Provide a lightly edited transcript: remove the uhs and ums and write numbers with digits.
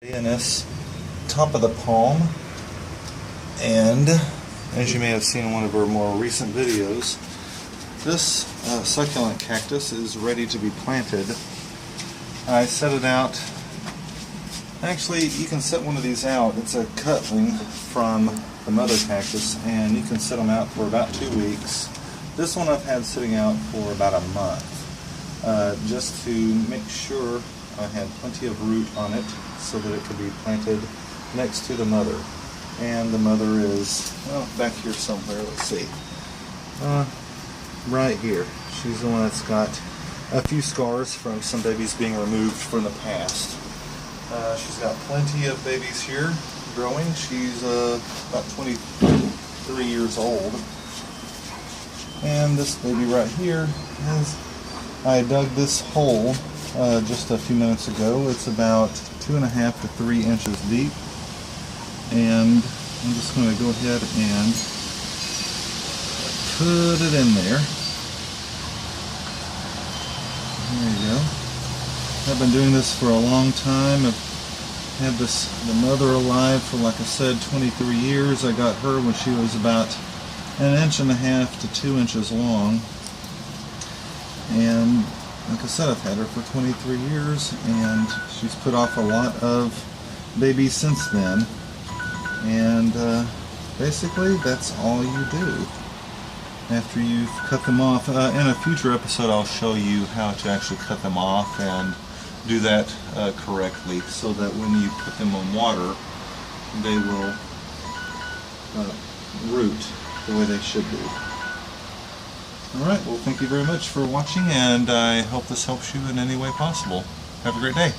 In this top of the palm, and as you may have seen in one of our more recent videos, this succulent cactus is ready to be planted. I set it out. Actually, you can set one of these out. It's a cutling from the mother cactus, and you can set them out for about 2 weeks. This one I've had sitting out for about a month, just to make sure I had plenty of root on it so that it could be planted next to the mother. And the mother is, well, back here somewhere. Let's see. Right here. She's the one that's got a few scars from some babies being removed from the past. She's got plenty of babies here growing. She's about 23 years old. And this baby right here is, I dug this hole just a few minutes ago. It's about 2.5 to 3 inches deep, and I'm just going to go ahead and put it in there. There you go. I've been doing this for a long time. I've had the mother alive for, like I said, 23 years. I got her when she was about 1.5 to 2 inches long, and like I said, I've had her for 23 years, and she's put off a lot of babies since then. And basically, that's all you do after you've cut them off. In a future episode, I'll show you how to actually cut them off and do that correctly, so that when you put them on water, they will root the way they should be. Alright, well, thank you very much for watching, and I hope this helps you in any way possible. Have a great day.